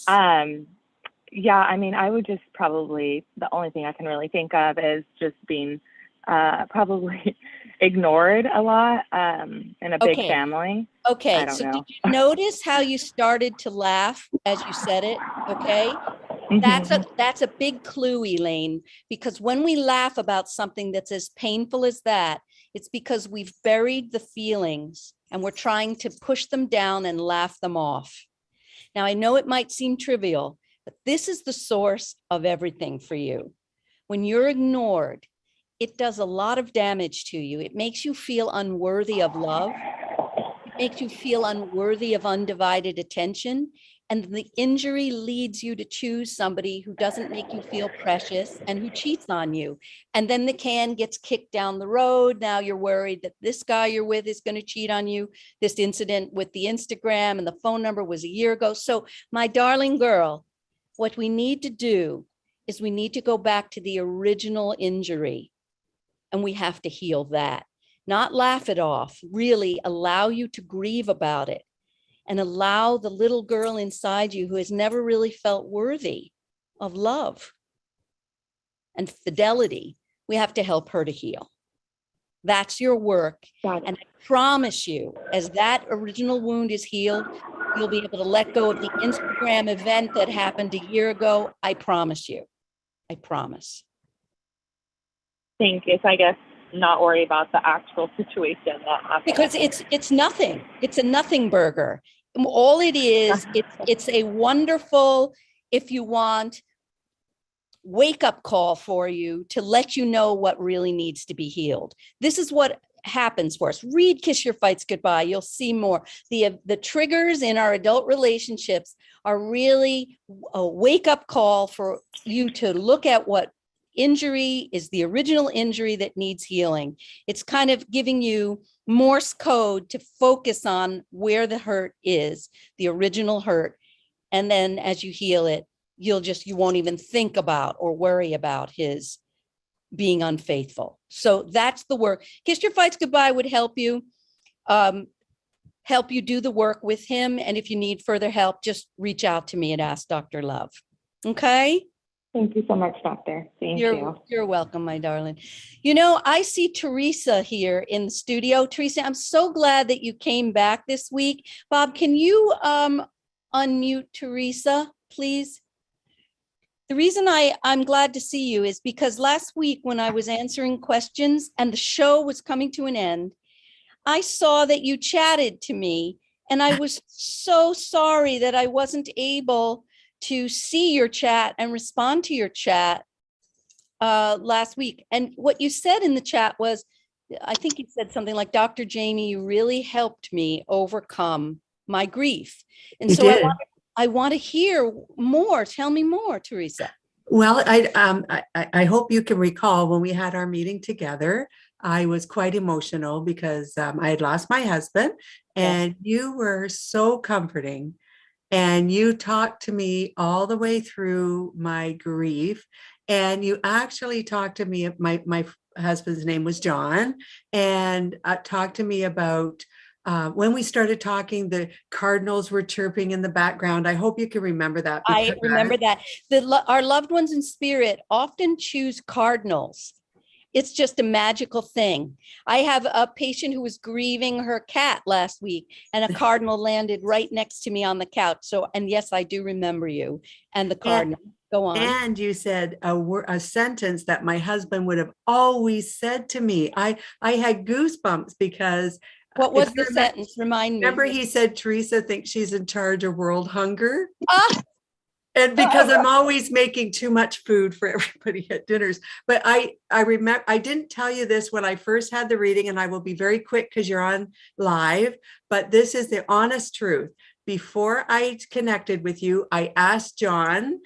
Yeah, I mean, I would just probably, the only thing I can really think of is just being probably ignored a lot in a big family. Okay, I don't know. Did you notice how you started to laugh as you said it? Okay. That's a big clue, Elaine, because when we laugh about something that's as painful as that, it's because we've buried the feelings and we're trying to push them down and laugh them off. Now, I know it might seem trivial, but this is the source of everything for you. When you're ignored, it does a lot of damage to you. It makes you feel unworthy of love. It makes you feel unworthy of undivided attention. And the injury leads you to choose somebody who doesn't make you feel precious and who cheats on you. And then the can gets kicked down the road. Now you're worried that this guy you're with is going to cheat on you. This incident with the Instagram and the phone number was a year ago. So my darling girl, what we need to do is we need to go back to the original injury and we have to heal that. Not laugh it off, really allow you to grieve about it. And allow the little girl inside you who has never really felt worthy of love and fidelity, we have to help her to heal. That's your work. And I promise you, as that original wound is healed, you'll be able to let go of the Instagram event that happened a year ago. I promise you. I promise. Think if I guess not worry about the actual situation that happened. Because it's nothing. It's a nothing burger. All it is, it's a wonderful, if you want, wake up call for you to let you know what really needs to be healed. This is what happens for us. Read Kiss Your Fights Goodbye. You'll see more. The triggers in our adult relationships are really a wake up call for you to look at what injury is the original injury that needs healing. It's kind of giving you Morse code to focus on where the hurt is, the original hurt. And then as you heal it, you won't even think about or worry about his being unfaithful. So that's the work. Kiss Your Fights Goodbye would help you do the work with him. And if you need further help, just reach out to me and ask Dr. Love. Okay? Thank you so much, Doctor. Thank you. You're welcome, my darling. You know, I see Teresa here in the studio. Teresa, I'm so glad that you came back this week. Bob, can you unmute Teresa, please? The reason I'm glad to see you is because last week when I was answering questions and the show was coming to an end, I saw that you chatted to me, and I was so sorry that I wasn't able to see your chat and respond to your chat last week. And what you said in the chat was, I think you said something like, Dr. Jamie, you really helped me overcome my grief. And so I want to hear more. Tell me more, Teresa. Well, I hope you can recall when we had our meeting together, I was quite emotional because I had lost my husband, and you were so comforting. And you talked to me all the way through my grief. And you actually talked to me, my husband's name was John, and talked to me about when we started talking, the cardinals were chirping in the background. I hope you can remember that. I remember that. Our loved ones in spirit often choose cardinals. It's just a magical thing. I have a patient who was grieving her cat last week, and a cardinal landed right next to me on the couch. So, and yes, I do remember you and the cardinal. Go on. And you said a sentence that my husband would have always said to me. I had goosebumps because. What was the sentence? Remind me. Remember, he said, Teresa thinks she's in charge of world hunger. And because I'm always making too much food for everybody at dinners. But I remember, I didn't tell you this when I first had the reading, and I will be very quick because you're on live, but this is the honest truth. Before I connected with you, I asked John,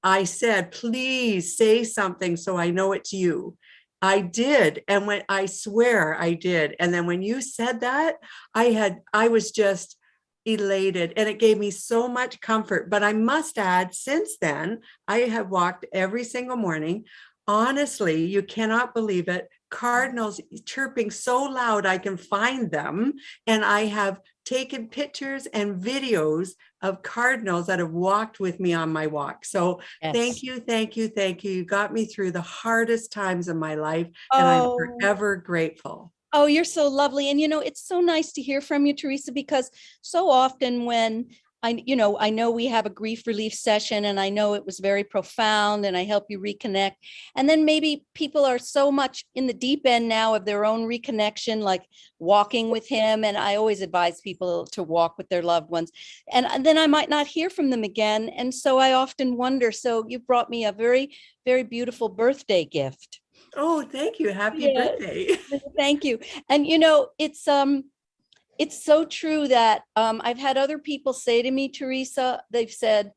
I said, please say something so I know it's you. I did. And when I swear I did. And then when you said that, I was just elated, and it gave me so much comfort. But I must add, since then, I have walked every single morning. Honestly, you cannot believe it. Cardinals chirping so loud I can find them. And I have taken pictures and videos of cardinals that have walked with me on my walk. So thank you, thank you, thank you. You got me through the hardest times of my life, and I'm forever grateful. Oh, you're so lovely. And, you know, it's so nice to hear from you, Teresa, because so often when I know we have a grief relief session, and I know it was very profound, and I help you reconnect. And then maybe people are so much in the deep end now of their own reconnection, like walking with him. And I always advise people to walk with their loved ones. And then I might not hear from them again. And so I often wonder, so you brought me a very, very beautiful birthday gift. Oh, thank you. Happy birthday. Thank you. And, you know, it's so true that I've had other people say to me, Teresa, they've said,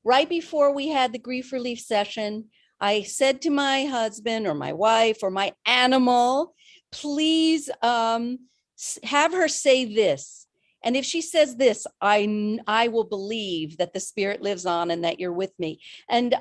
right before we had the grief relief session, I said to my husband or my wife or my animal, please have her say this. And if she says this, I will believe that the spirit lives on and that you're with me. And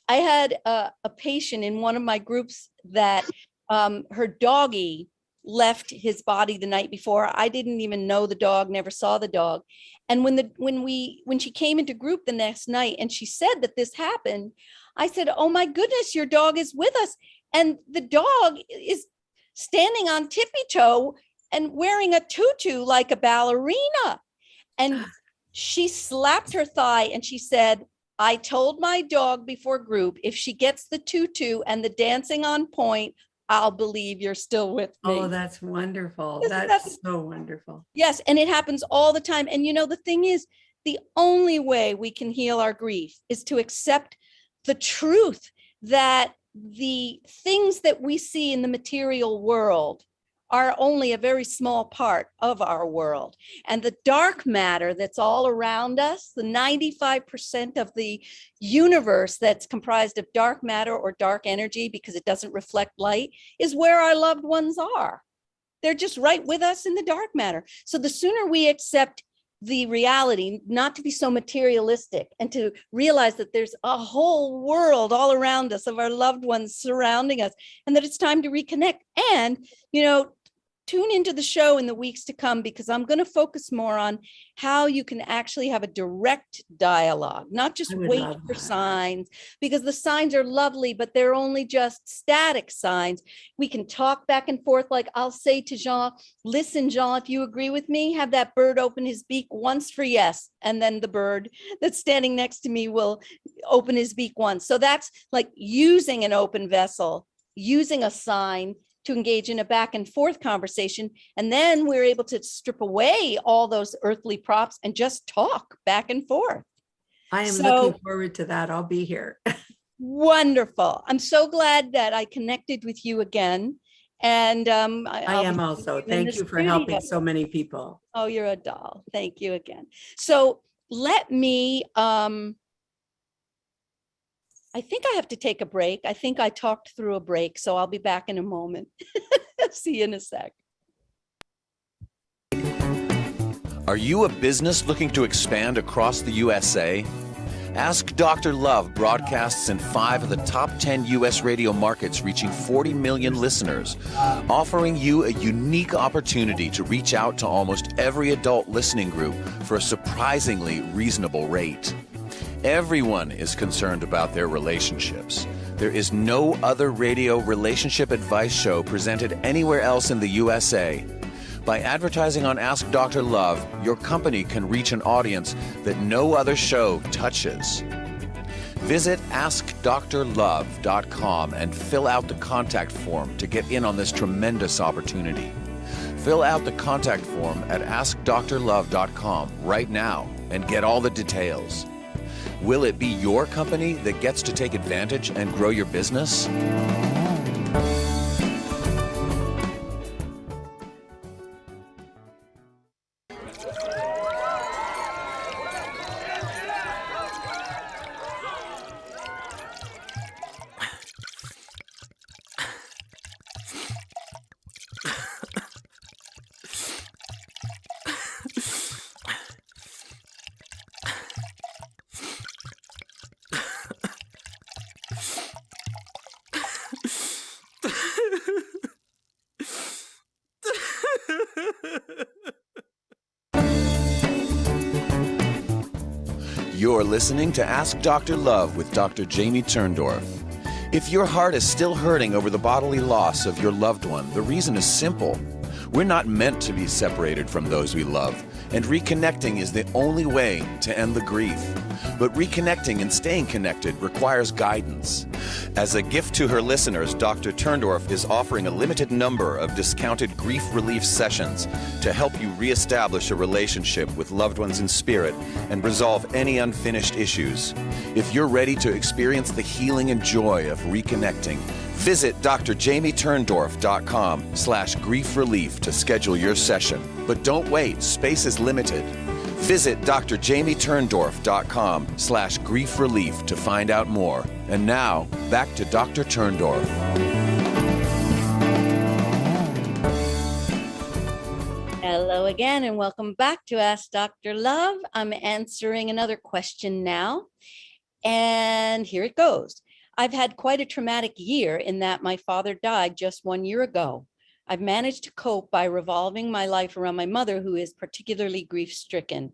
I had a patient in one of my groups that her doggie left his body the night before. I didn't even know the dog, never saw the dog. And when she came into group the next night and she said that this happened, I said, oh my goodness, your dog is with us. And the dog is standing on tippy toe and wearing a tutu like a ballerina. And she slapped her thigh and she said, I told my dog before group, if she gets the tutu and the dancing on point, I'll believe you're still with me. Oh, that's wonderful. That's so wonderful. Yes. And it happens all the time. And, you know, the thing is, the only way we can heal our grief is to accept the truth that the things that we see in the material world are only a very small part of our world. And the dark matter that's all around us, the 95% of the universe that's comprised of dark matter or dark energy because it doesn't reflect light, is where our loved ones are. They're just right with us in the dark matter. So the sooner we accept the reality, not to be so materialistic, and to realize that there's a whole world all around us of our loved ones surrounding us, and that it's time to reconnect. And, you know, tune into the show in the weeks to come, because I'm going to focus more on how you can actually have a direct dialogue, not just wait for signs, because the signs are lovely, but they're only just static signs. We can talk back and forth. Like I'll say to Jean, listen, Jean, if you agree with me, have that bird open his beak once for yes. And then the bird that's standing next to me will open his beak once. So that's like using an open vessel, using a sign to engage in a back and forth conversation. And then we're able to strip away all those earthly props and just talk back and forth. I am looking forward to that. I'll be here. Wonderful. I'm so glad that I connected with you again. And I am also. Thank you for helping so many people. Oh, you're a doll. Thank you again. So let me, I think I have to take a break. I think I talked through a break, so I'll be back in a moment. See you in a sec. Are you a business looking to expand across the USA? Ask Dr. Love broadcasts in 5 of the top 10 U.S. radio markets, reaching 40 million listeners, offering you a unique opportunity to reach out to almost every adult listening group for a surprisingly reasonable rate. Everyone is concerned about their relationships. There is no other radio relationship advice show presented anywhere else in the USA. By advertising on Ask Dr. Love, your company can reach an audience that no other show touches. Visit AskDrLove.com and fill out the contact form to get in on this tremendous opportunity. Fill out the contact form at AskDrLove.com right now and get all the details. Will it be your company that gets to take advantage and grow your business? You're listening to Ask Dr. Love with Dr. Jamie Turndorf. If your heart is still hurting over the bodily loss of your loved one, the reason is simple. We're not meant to be separated from those we love, and reconnecting is the only way to end the grief. But reconnecting and staying connected requires guidance. As a gift to her listeners, Dr. Turndorf is offering a limited number of discounted grief relief sessions to help you reestablish a relationship with loved ones in spirit and resolve any unfinished issues. If you're ready to experience the healing and joy of reconnecting, visit drjamieturndorf.com/grief relief to schedule your session. But don't wait, space is limited. Visit drjamieturndorf.com/grief relief to find out more. And now, back to Dr. Turndorf. Hello again, and welcome back to Ask Dr. Love. I'm answering another question now, and here it goes. I've had quite a traumatic year in that my father died just 1 year ago. I've managed to cope by revolving my life around my mother, who is particularly grief-stricken.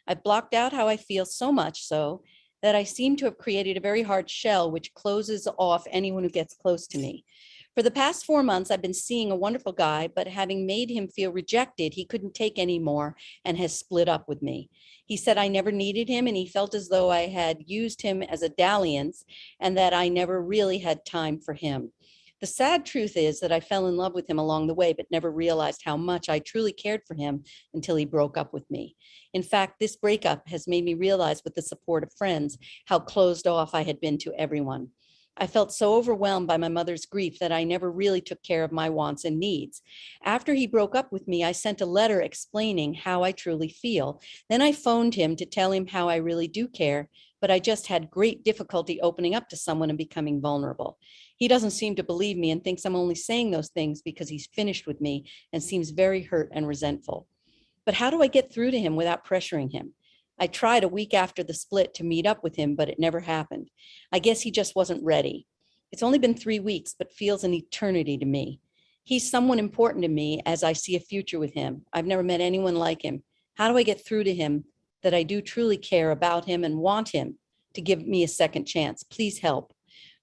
I've blocked out how I feel, so much so that I seem to have created a very hard shell which closes off anyone who gets close to me. For the past 4 months, I've been seeing a wonderful guy, but having made him feel rejected, he couldn't take any more and has split up with me. He said I never needed him, and he felt as though I had used him as a dalliance and that I never really had time for him. The sad truth is that I fell in love with him along the way, but never realized how much I truly cared for him until he broke up with me. In fact, this breakup has made me realize, with the support of friends, how closed off I had been to everyone. I felt so overwhelmed by my mother's grief that I never really took care of my wants and needs. After he broke up with me, I sent a letter explaining how I truly feel. Then I phoned him to tell him how I really do care, but I just had great difficulty opening up to someone and becoming vulnerable. He doesn't seem to believe me and thinks I'm only saying those things because he's finished with me and seems very hurt and resentful. But how do I get through to him without pressuring him? I tried a week after the split to meet up with him, but it never happened. I guess he just wasn't ready. It's only been 3 weeks, but feels an eternity to me. He's someone important to me as I see a future with him. I've never met anyone like him. How do I get through to him that I do truly care about him and want him to give me a second chance? Please help.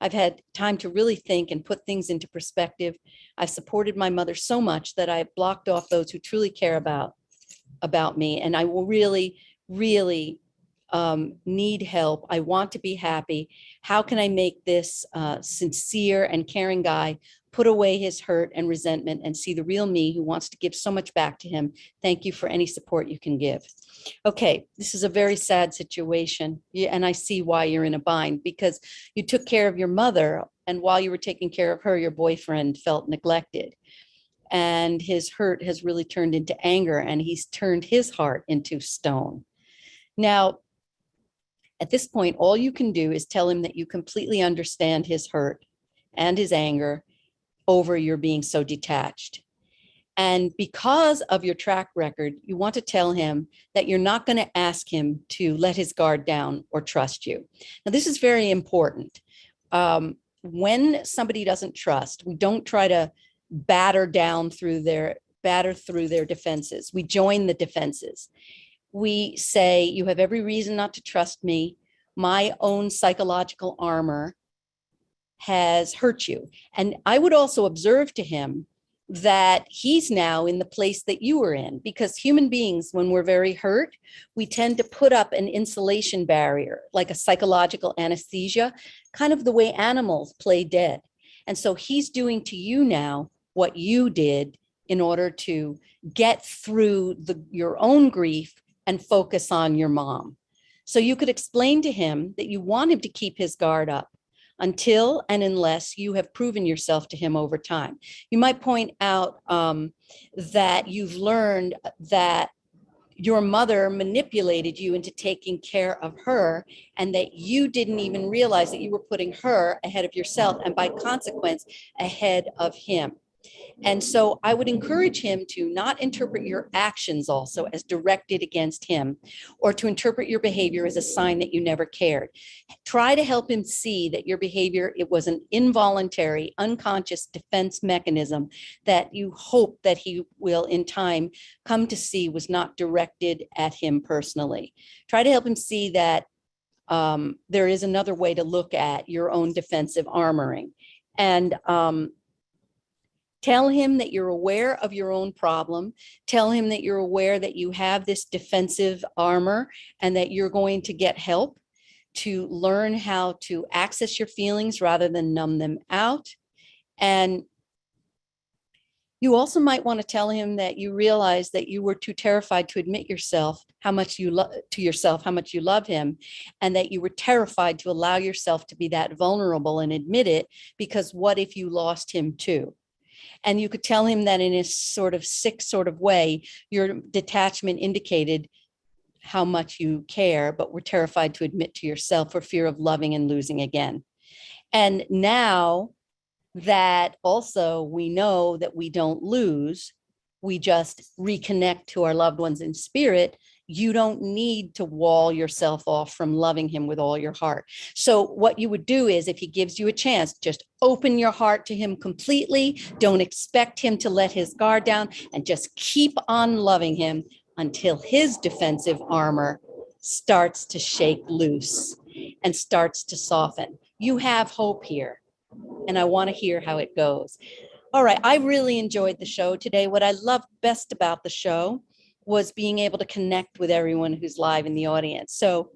I've had time to really think and put things into perspective. I've supported my mother so much that I've blocked off those who truly care about me. And I will really, really need help. I want to be happy. How can I make this sincere and caring guy put away his hurt and resentment and see the real me who wants to give so much back to him? Thank you for any support you can give. Okay, this is a very sad situation. And I see why you're in a bind, because you took care of your mother, and while you were taking care of her, your boyfriend felt neglected. And his hurt has really turned into anger, and he's turned his heart into stone. Now, at this point, all you can do is tell him that you completely understand his hurt and his anger over your being so detached. And because of your track record, you want to tell him that you're not going to ask him to let his guard down or trust you. Now, this is very important. When somebody doesn't trust, we don't try to batter through their defenses. We join the defenses. We say, you have every reason not to trust me. My own psychological armor has hurt you. And I would also observe to him that he's now in the place that you were in, because human beings, when we're very hurt, we tend to put up an insulation barrier, like a psychological anesthesia, kind of the way animals play dead. And so he's doing to you now what you did in order to get through your own grief and focus on your mom. So you could explain to him that you want him to keep his guard up until and unless you have proven yourself to him over time. You might point out that you've learned that your mother manipulated you into taking care of her, and that you didn't even realize that you were putting her ahead of yourself, and by consequence, ahead of him. And so I would encourage him to not interpret your actions also as directed against him, or to interpret your behavior as a sign that you never cared. Try to help him see that your behavior, it was an involuntary, unconscious defense mechanism that you hope that he will in time come to see was not directed at him personally. Try to help him see that there is another way to look at your own defensive armoring. And tell him that you're aware of your own problem. Tell him that you're aware that you have this defensive armor and that you're going to get help to learn how to access your feelings rather than numb them out. And you also might want to tell him that you realize that you were too terrified to admit how much you love him, and that you were terrified to allow yourself to be that vulnerable and admit it, because what if you lost him too? And you could tell him that in a sort of sick sort of way, your detachment indicated how much you care, but were terrified to admit to yourself for fear of loving and losing again. And now that also we know that we don't lose, we just reconnect to our loved ones in spirit. You don't need to wall yourself off from loving him with all your heart. So what you would do is, if he gives you a chance, just open your heart to him completely. Don't expect him to let his guard down, and just keep on loving him until his defensive armor starts to shake loose and starts to soften. You have hope here, and I want to hear how it goes. All right, I really enjoyed the show today. What I loved best about the show was being able to connect with everyone who's live in the audience. So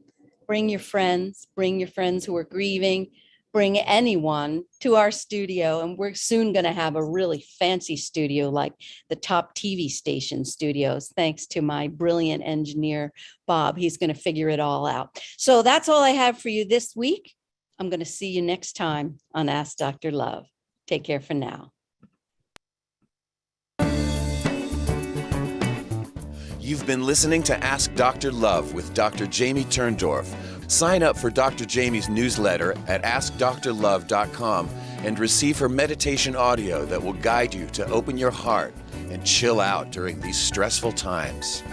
bring your friends who are grieving, bring anyone to our studio. And we're soon going to have a really fancy studio like the top TV station studios, thanks to my brilliant engineer, Bob. He's going to figure it all out. So that's all I have for you this week. I'm going to see you next time on Ask Dr. Love. Take care for now. You've been listening to Ask Dr. Love with Dr. Jamie Turndorf. Sign up for Dr. Jamie's newsletter at askdrlove.com and receive her meditation audio that will guide you to open your heart and chill out during these stressful times.